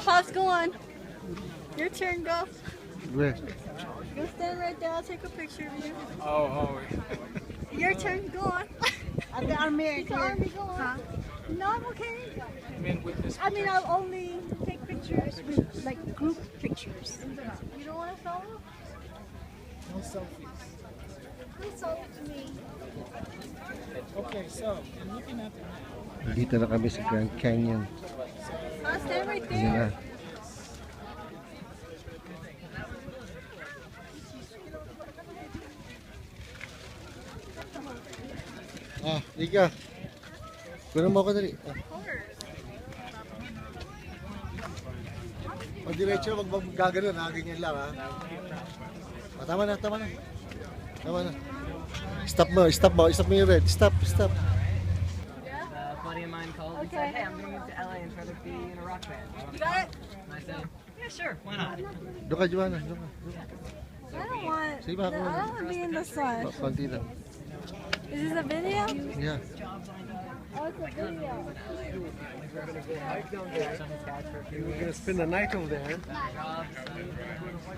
Pops, go on. Your turn, go. Where? Go stand right there. I'll take a picture of you. Oh. Your turn, go on. At the army. It's the army, go on. No, I'm okay. I mean, with this. I mean, I'll only take pictures with, like, group pictures. You don't want to follow? No selfies. Please follow me. Okay, so I'm looking at the map. Dito na kami sa Grand Canyon. I'll stand right Ayan na. there. Ika. Kunin mo ako dali. Pag diretso, wag gagano na. Ganyan lang, ha? Tama na. Tama na. Stop mo yung red. Stop. A buddy of mine called and said, hey, I'm going to move to LA and try to be in a rock band. You got it? And I said, yeah, sure, why not? Doon ka, Joanna. I don't want. Sige ba, I don't want to be in the sun. Konti lang. Is this a video? Yeah. Oh, it's a video. We're gonna spend the night over there.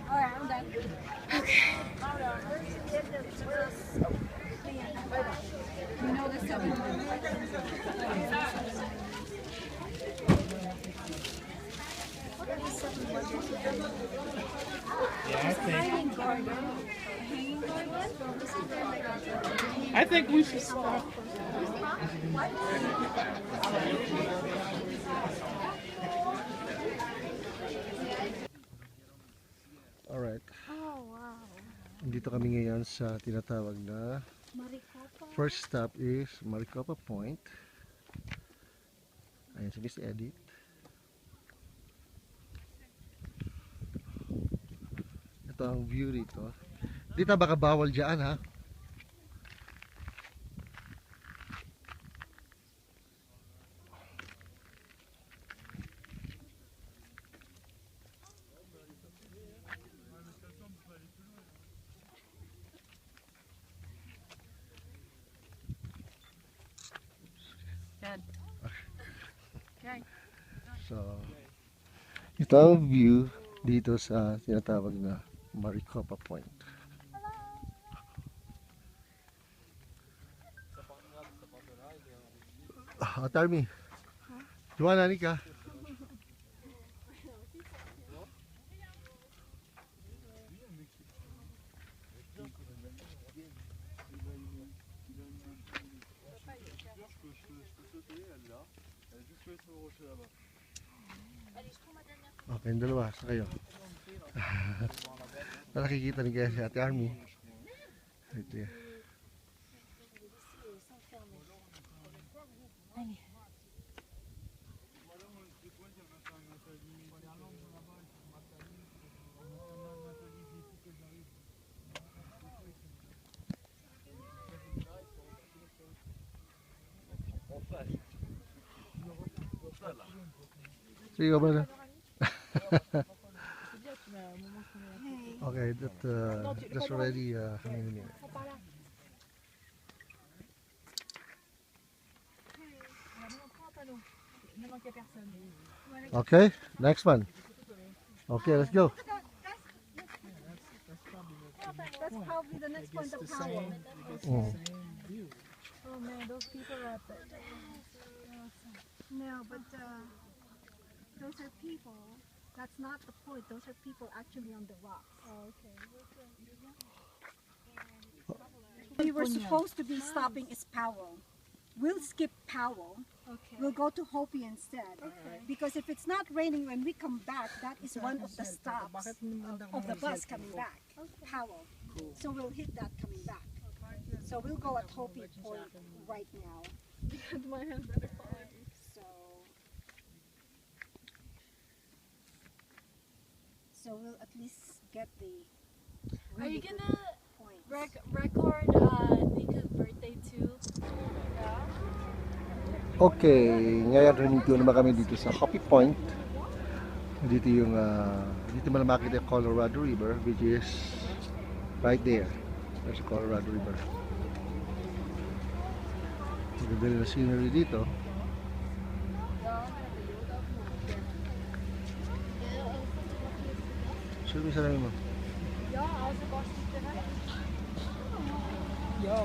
Alright, I'm done. Okay. You know the 7 I think we should stop. Alright. Oh, wow. Dito kami ngayon sa tinatawag na Maricopa. first stop is Maricopa Point. Ayan si Miss Edith. Ito ang view dito. Dito baka bawal dyan, ha? Good. Okay. So, ito ang view dito sa tinatawag na Maricopa Point. Tarmi. Joanna, Nika. Okay, yung dalawa. Sa kayo. Nakikita ni kaya si Ate Army. Right there. Sige ba na? Okay, that's already how many minutes? Okay, next one. Okay, let's go. That's probably the next point of power. Mm. Oh man, those people are up there. No, but those are people. That's not the point. Those are people actually on the rocks. Oh, okay. We were supposed to be stopping is Powell. We'll skip Powell. Okay. We'll go to Hopi instead. Because if it's not raining when we come back, that is one of the stops of the bus coming back. Powell. So we'll hit that coming back. So we'll go at Hopi Point right now. My hand better follow you. So we'll at least get the Are you really good gonna points. record Nika's birthday too? Okay, ngayon nandito naman kami dito sa Hopi Point. Dito yung dito mo na makita yung Colorado River, which is right there. There's the Colorado River. Maganda na scenery dito. Sino may sarili mo? Ja,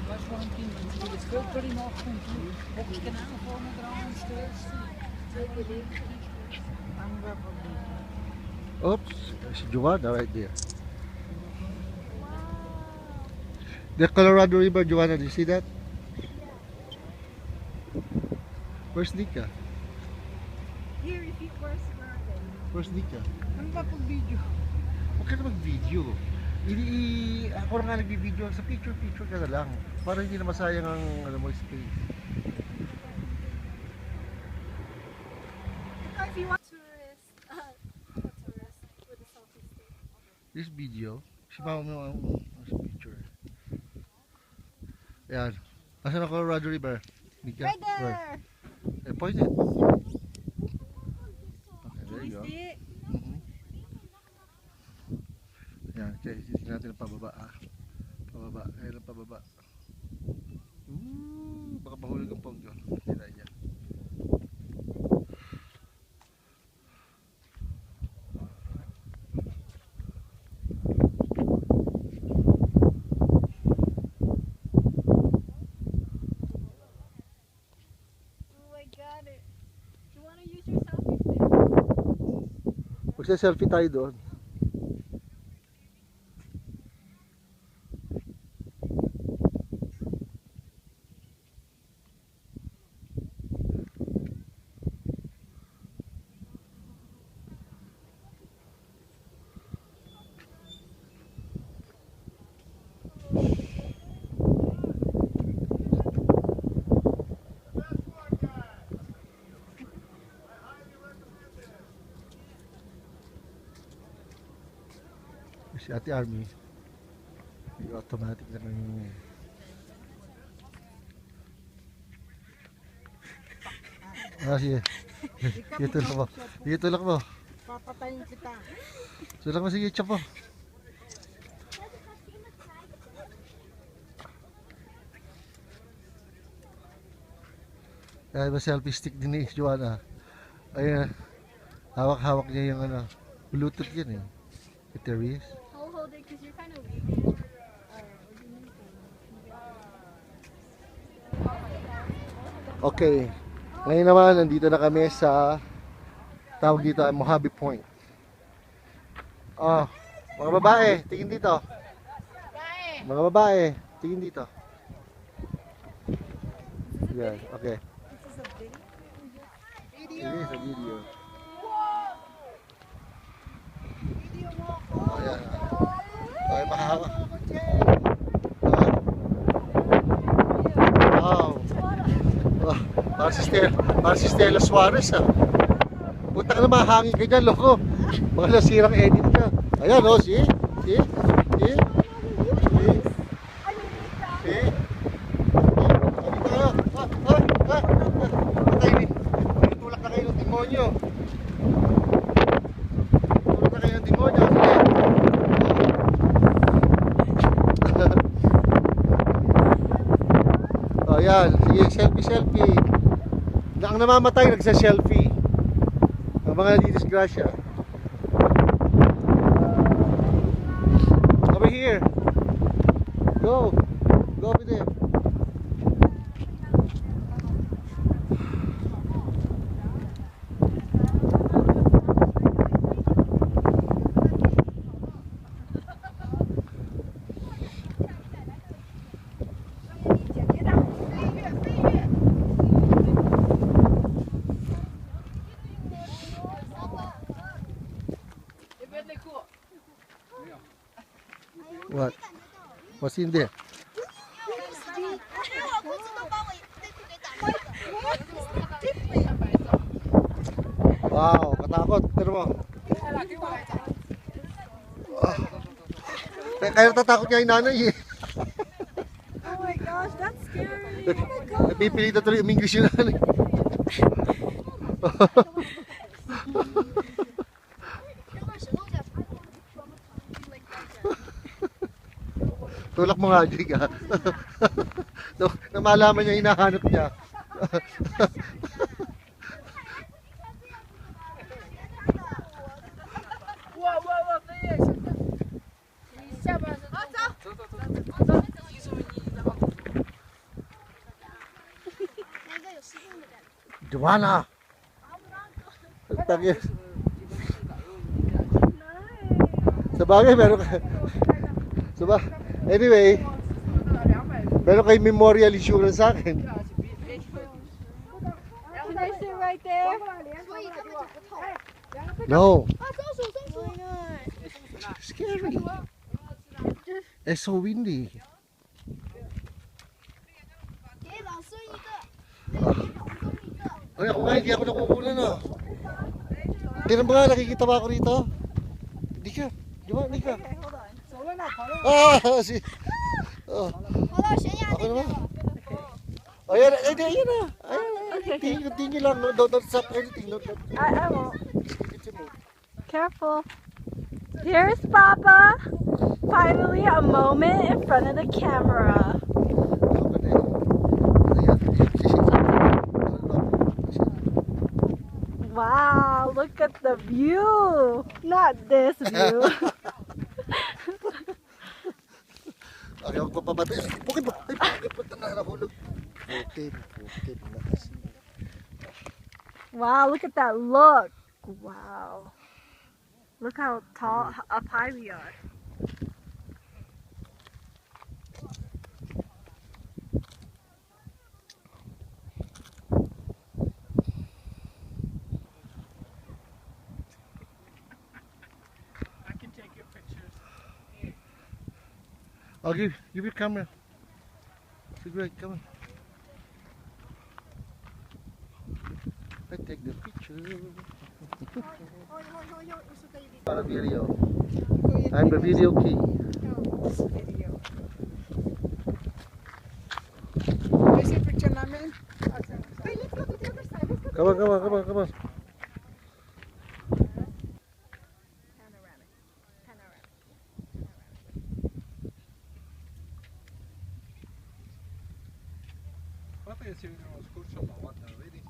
was voor een team? Het is veel pretty nog goed. Ook ik kan aanvallen met downstairs. Oops, si Joanna right there. The Colorado River, Joanna, do you see that? Where's Nika? Here, if you were swerving. Where's Nika? Ano ba pag video? Huwag ka na mag-video. Ako na nga nag-video. Sa picture-picture ka na lang. Para hindi na masayang ang space. If you want Tourist. Tourist with a selfie stick. This video, si mama mo ang picture. Ayan. Nasaan ang Colorado River? Nika? right Where? there. Point it. Okay, there you go. Yan, okay, titignan natin ang pababa Pababa, ayun ang pababa. Baka mahulog ang pongyo. Tignan niya. Oh, I got it. Do you want to use your selfie stick? Magsa-selfie tayo doon. Si Ate Army, yung automatic na ng sige. Sige, tulak mo. Sige, tulak mo. Papatayin kita. Tulak mo, sige, chop mo. Kaya ba selfie stick din ni Joanna? Ayun, hawak-hawak niya yung Bluetooth yan eh. Batteries. I'll hold it because you're kind of weak. Okay. Ngayon naman, nandito na kami sa tawag dito ay Mojave Point. Oh, mga babae, tingin dito. Mga babae, tingin dito. Yan, okay. It is a video. Oh, yan. Okay, mahahawak. Wow. Oh, parang si Stella Suarez Puta ka na mahangin ka dyan, loko. Mga nasirang edit ka. Ayan, oh, see? See? See? See? See? Tulak na kayo ng demonyo. Tulak na kayo ng demonyo. Sige. Oh, yan. Sige, selfie. Ang namamatay, nagsa-selfie. Ang mga nadidisgrasya. Over here. Go. Go over there. What? What's in there? Wow, katakot. Pero mo. Kaya natatakot niya yung nanay eh. Oh my gosh, that's scary. Oh my god. Napipilitan tuloy umingles yung nanay. Tulak mo nga, Jig, ha? Na malaman niya, hinahanap niya. Wow, wow, wow, please. 那个有失控的感觉。 Joanna! Tangin. Sa bagay, meron ka. Anyway, meron kayo memorial insurance sa akin. Can I sit right there? 所以根本就不痛。 No, 啊，松鼠，松鼠。 scary. It's so windy. 给老孙一个，给老孙一个。 Ay, ako nga, hindi ako nakukunan ah. Tignan mo nga, nakikita ba ako rito? Hindi ka. Di ba? Hindi ka. Okay, hold on. So we're not following. Ah, si... Oh, 跑到悬崖 ako 那边 naman. 了。 Ayan, ayan na. Ayan, continue lang. No, don't stop anything. I won't. Continue. Careful. Here's Papa. Finally, a moment in front of the camera. Wow, look at the view. Not this view. Okay, magpapabati. Bukid mo. Ay, bukid mo. Tanah nahulog. Bukid na kasi. Wow, look at that look. Wow. Look how tall, up high we are. I can take your pictures. I'll give your camera. Great, come on. I take the picture. Para video. I'm the video king. Is your picture namin? Come on, come on, come on, come on. What is your excursion about? Ready?